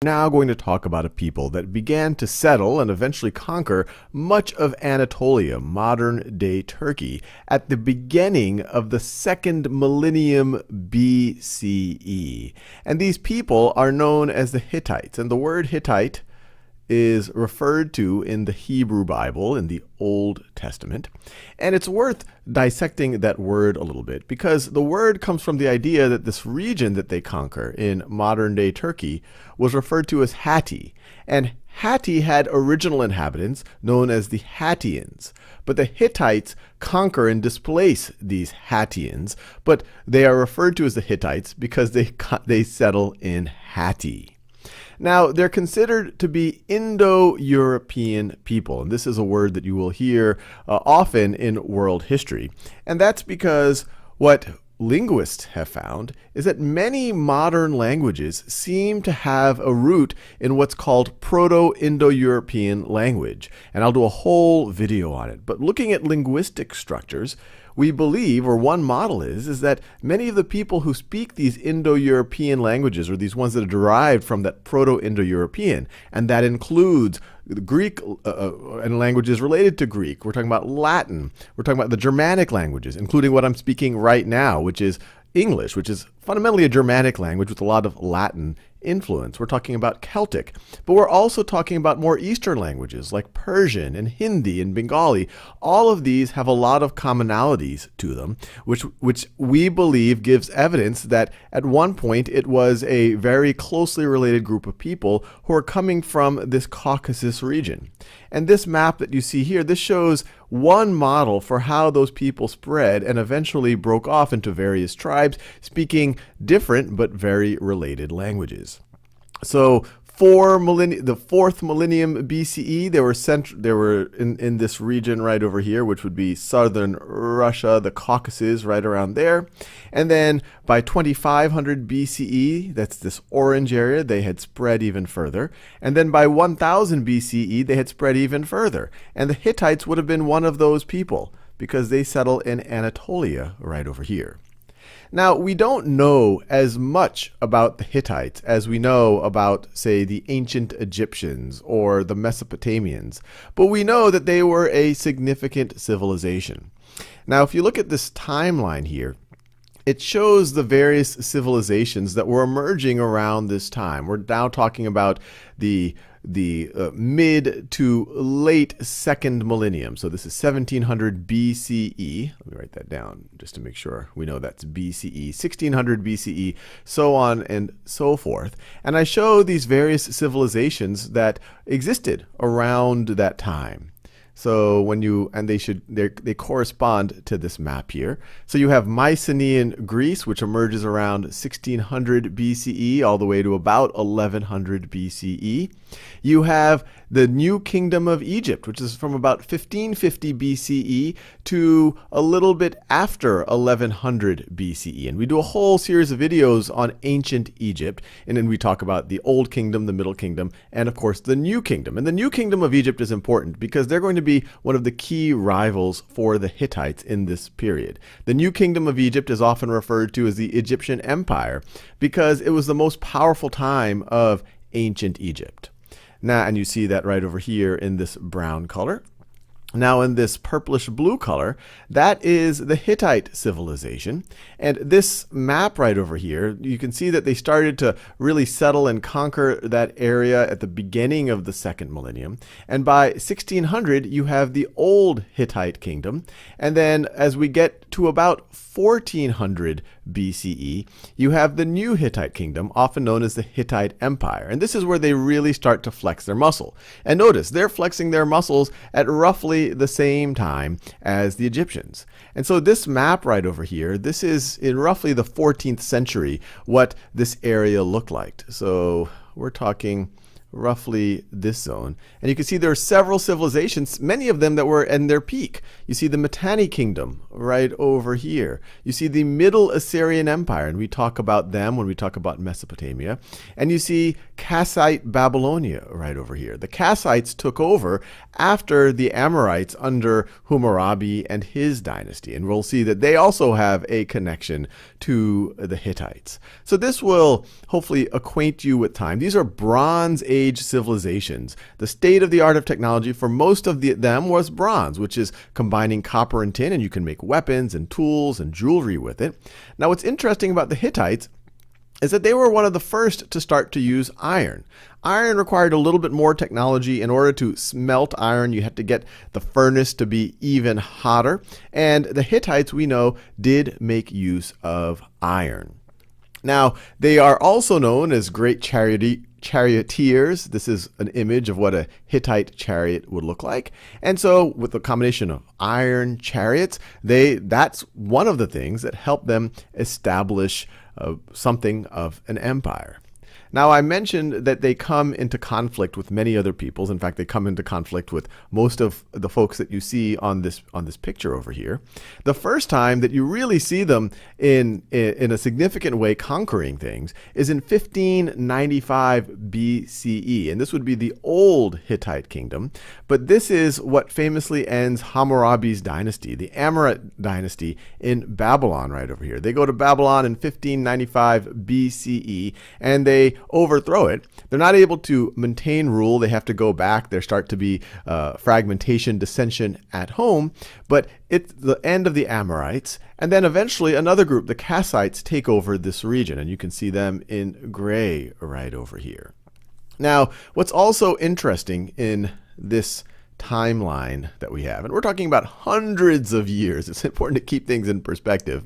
Now going to talk about a people that began to settle and eventually conquer much of Anatolia, modern-day Turkey, at the beginning of the second millennium BCE. And these people are known as the Hittites. And the word Hittite is referred to in the Hebrew Bible, in the Old Testament. And it's worth dissecting that word a little bit because the word comes from the idea that this region that they conquer in modern-day Turkey was referred to as Hatti. And Hatti had original inhabitants known as the Hattians. But the Hittites conquer and displace these Hattians, but they are referred to as the Hittites because they settle in Hatti. Now, they're considered to be Indo-European people, and this is a word that you will hear often in world history. And that's because what linguists have found is that many modern languages seem to have a root in what's called Proto-Indo-European language. And I'll do a whole video on it. But looking at linguistic structures, we believe, or one model is that many of the people who speak these Indo-European languages, or these ones that are derived from that Proto-Indo-European, and that includes the Greek and languages related to Greek. We're talking about Latin. We're talking about the Germanic languages, including what I'm speaking right now, which is English, which is fundamentally a Germanic language with a lot of Latin influence. We're talking about Celtic, but we're also talking about more Eastern languages like Persian and Hindi and Bengali. All of these have a lot of commonalities to them, which we believe gives evidence that at one point it was a very closely related group of people who are coming from this Caucasus region. And this map that you see here, this shows one model for how those people spread and eventually broke off into various tribes speaking different but very related languages. So the fourth millennium BCE, they were in this region right over here, which would be southern Russia, the Caucasus, right around there. And then by 2500 BCE, that's this orange area, they had spread even further. And then by 1000 BCE, they had spread even further. And the Hittites would have been one of those people because they settle in Anatolia right over here. Now, we don't know as much about the Hittites as we know about, say, the ancient Egyptians or the Mesopotamians, but we know that they were a significant civilization. Now, if you look at this timeline here, it shows the various civilizations that were emerging around this time. We're now talking about the mid to late second millennium. So this is 1700 BCE. Let me write that down just to make sure we know that's BCE, 1600 BCE, so on and so forth. And I show these various civilizations that existed around that time. So they correspond to this map here. So you have Mycenaean Greece, which emerges around 1600 BCE all the way to about 1100 BCE. You have the New Kingdom of Egypt, which is from about 1550 BCE to a little bit after 1100 BCE. And we do a whole series of videos on ancient Egypt. And then we talk about the Old Kingdom, the Middle Kingdom, and of course the New Kingdom. And the New Kingdom of Egypt is important because they're going to be one of the key rivals for the Hittites in this period. The New Kingdom of Egypt is often referred to as the Egyptian Empire because it was the most powerful time of ancient Egypt. Now, and you see that right over here in this brown color. Now in this purplish blue color, that is the Hittite civilization. And this map right over here, you can see that they started to really settle and conquer that area at the beginning of the second millennium. And by 1600, you have the old Hittite kingdom. And then as we get to about 1400 BCE, you have the new Hittite kingdom, often known as the Hittite Empire. And this is where they really start to flex their muscle. And notice, they're flexing their muscles at roughly the same time as the Egyptians. And so this map right over here, this is in roughly the 14th century what this area looked like. So we're talking roughly this zone. And you can see there are several civilizations, many of them that were in their peak. You see the Mitanni kingdom right over here. You see the Middle Assyrian Empire, and we talk about them when we talk about Mesopotamia. And you see Kassite Babylonia right over here. The Kassites took over after the Amorites under Hammurabi and his dynasty. And we'll see that they also have a connection to the Hittites. So this will hopefully acquaint you with time. These are Bronze Age civilizations. The state of the art of technology for most of them was bronze, which is combining copper and tin, and you can make weapons and tools and jewelry with it. Now, what's interesting about the Hittites is that they were one of the first to start to use iron. Iron required a little bit more technology. In order to smelt iron, you had to get the furnace to be even hotter. And the Hittites, we know, did make use of iron. Now, they are also known as great charioteers. This is an image of what a Hittite chariot would look like. And so with the combination of iron chariots, that's one of the things that helped them establish something of an empire. Now, I mentioned that they come into conflict with many other peoples. In fact, they come into conflict with most of the folks that you see on this picture over here. The first time that you really see them in a significant way conquering things is in 1595 BCE. And this would be the old Hittite kingdom. But this is what famously ends Hammurabi's dynasty, the Amorite dynasty in Babylon right over here. They go to Babylon in 1595 BCE, and they overthrow it. They're not able to maintain rule. They have to go back. There start to be fragmentation, dissension at home. But it's the end of the Amorites. And then eventually another group, the Kassites, take over this region. And you can see them in gray right over here. Now, what's also interesting in this timeline that we have, and we're talking about hundreds of years, it's important to keep things in perspective,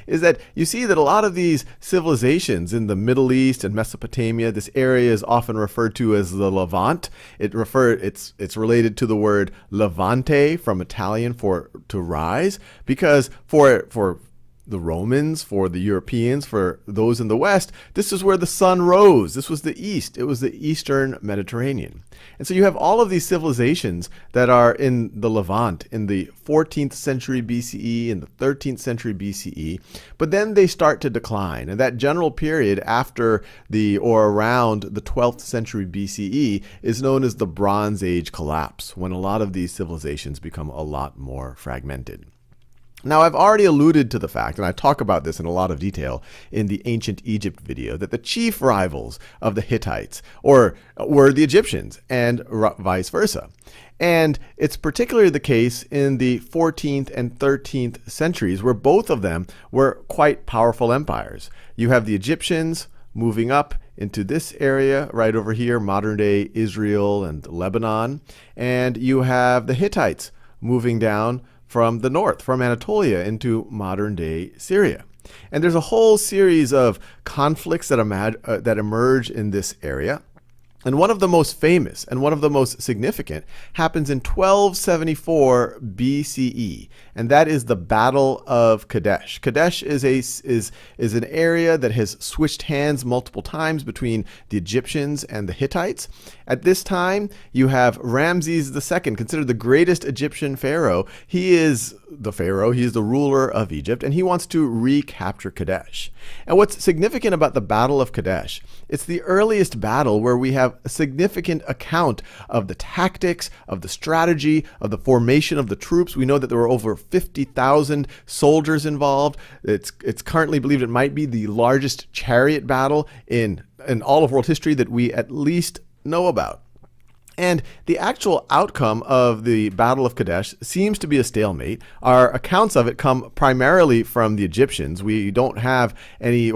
is that you see that a lot of these civilizations in the Middle East and Mesopotamia, this area is often referred to as the Levant. It's related to the word levante from Italian for to rise, because for the Romans, for the Europeans, for those in the West, this is where the sun rose. This was the East. It was the Eastern Mediterranean. And so you have all of these civilizations that are in the Levant in the 14th century BCE and the 13th century BCE, but then they start to decline. And that general period after or around the 12th century BCE is known as the Bronze Age collapse, when a lot of these civilizations become a lot more fragmented. Now, I've already alluded to the fact, and I talk about this in a lot of detail in the Ancient Egypt video, that the chief rivals of the Hittites were the Egyptians and vice versa. And it's particularly the case in the 14th and 13th centuries, where both of them were quite powerful empires. You have the Egyptians moving up into this area right over here, modern-day Israel and Lebanon, and you have the Hittites moving down from the north, from Anatolia into modern-day Syria. And there's a whole series of conflicts that emerge in this area. And one of the most famous and one of the most significant happens in 1274 BCE, and that is the Battle of Kadesh. Kadesh is an area that has switched hands multiple times between the Egyptians and the Hittites. At this time, you have Ramses II, considered the greatest Egyptian pharaoh. He is the pharaoh, he is the ruler of Egypt, and he wants to recapture Kadesh. And what's significant about the Battle of Kadesh, it's the earliest battle where we have a significant account of the tactics, of the strategy, of the formation of the troops. We know that there were over 50,000 soldiers involved. It's currently believed it might be the largest chariot battle in all of world history that we at least know about. And the actual outcome of the Battle of Kadesh seems to be a stalemate. Our accounts of it come primarily from the Egyptians. We don't have any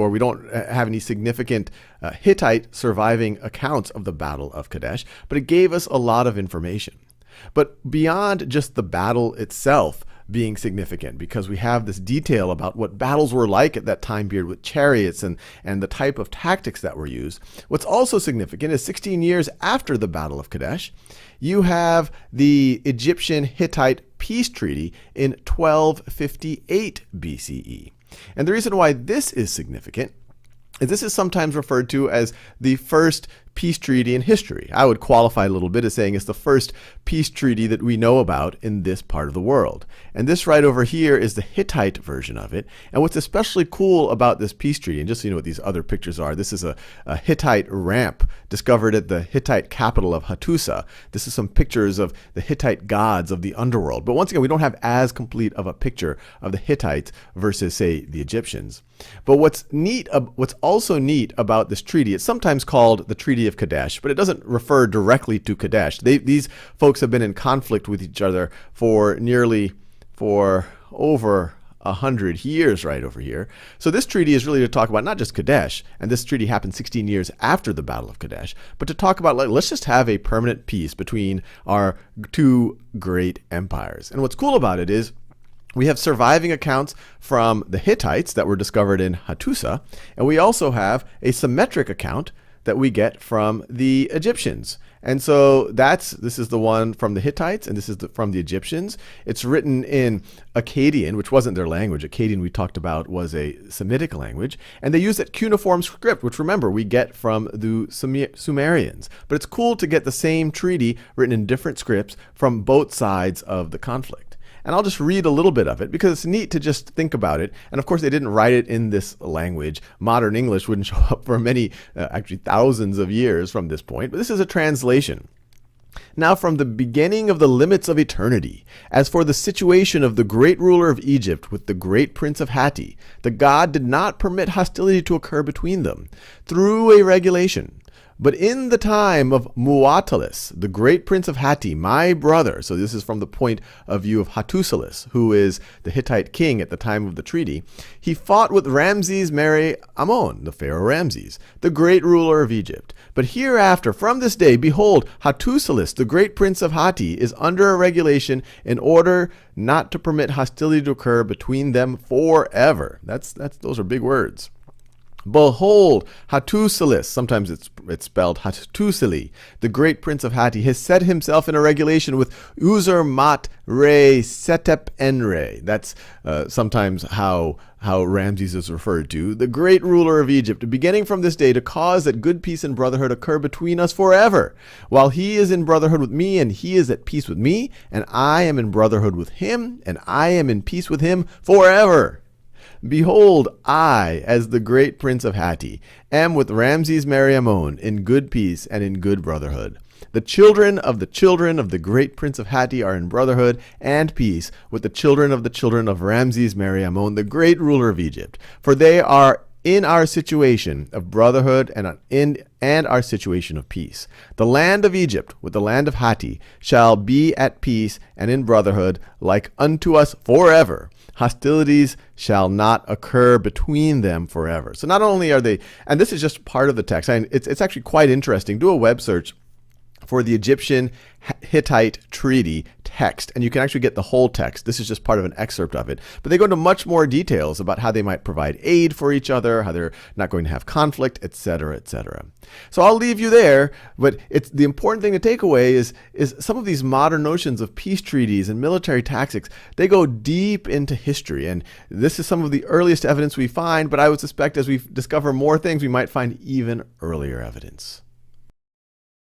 significant Hittite surviving accounts of the Battle of Kadesh, but it gave us a lot of information. But beyond just the battle itself being significant, because we have this detail about what battles were like at that time period with chariots and the type of tactics that were used. What's also significant is 16 years after the Battle of Kadesh, you have the Egyptian-Hittite peace treaty in 1258 BCE. And the reason why this is significant is this is sometimes referred to as the first peace treaty in history. I would qualify a little bit as saying it's the first peace treaty that we know about in this part of the world. And this right over here is the Hittite version of it. And what's especially cool about this peace treaty, and just so you know what these other pictures are, this is a Hittite ramp discovered at the Hittite capital of Hattusa. This is some pictures of the Hittite gods of the underworld. But once again, we don't have as complete of a picture of the Hittites versus, say, the Egyptians. But what's also neat about this treaty, it's sometimes called the Treaty of Kadesh, but it doesn't refer directly to Kadesh. These folks have been in conflict with each other for over 100 years right over here. So this treaty is really to talk about not just Kadesh, and this treaty happened 16 years after the Battle of Kadesh, but to talk about, let's just have a permanent peace between our two great empires. And what's cool about it is we have surviving accounts from the Hittites that were discovered in Hattusa, and we also have a symmetric account that we get from the Egyptians. And so this is the one from the Hittites, and this is from the Egyptians. It's written in Akkadian, which wasn't their language. Akkadian, we talked about, was a Semitic language. And they use that cuneiform script, which, remember, we get from the Sumerians. But it's cool to get the same treaty written in different scripts from both sides of the conflict. And I'll just read a little bit of it because it's neat to just think about it. And of course, they didn't write it in this language. Modern English wouldn't show up for many, actually thousands of years from this point. But this is a translation. Now from the beginning of the limits of eternity, as for the situation of the great ruler of Egypt with the great prince of Hatti, the God did not permit hostility to occur between them through a regulation. But in the time of Muwatalus, the great prince of Hatti, my brother, so this is from the point of view of Hattusilus, who is the Hittite king at the time of the treaty, he fought with Ramses Meri Ammon, the Pharaoh Ramses, the great ruler of Egypt. But hereafter, from this day, behold, Hattusilus, the great prince of Hatti, is under a regulation in order not to permit hostility to occur between them forever. Those are big words. Behold, Hattusilus, sometimes it's spelled Hattusili, the great prince of Hatti, has set himself in a regulation with Uzurmat Re Setep Enre. That's sometimes how Ramses is referred to, the great ruler of Egypt, beginning from this day to cause that good peace and brotherhood occur between us forever, while he is in brotherhood with me, and he is at peace with me, and I am in brotherhood with him, and I am in peace with him forever. Behold, I, as the great prince of Hatti, am with Ramses Meri Ammon in good peace and in good brotherhood. The children of the great prince of Hatti are in brotherhood and peace with the children of Ramses Meri Ammon, the great ruler of Egypt. For they are in our situation of brotherhood and our situation of peace. The land of Egypt with the land of Hatti shall be at peace and in brotherhood like unto us forever. Hostilities shall not occur between them forever. So not only are they, and this is just part of the text, it's actually quite interesting. Do a web search for the Egyptian Hittite treaty text, and you can actually get the whole text. This is just part of an excerpt of it. But they go into much more details about how they might provide aid for each other, how they're not going to have conflict, etc., etc. So I'll leave you there, but it's the important thing to take away is some of these modern notions of peace treaties and military tactics, they go deep into history. And this is some of the earliest evidence we find, but I would suspect as we discover more things, we might find even earlier evidence.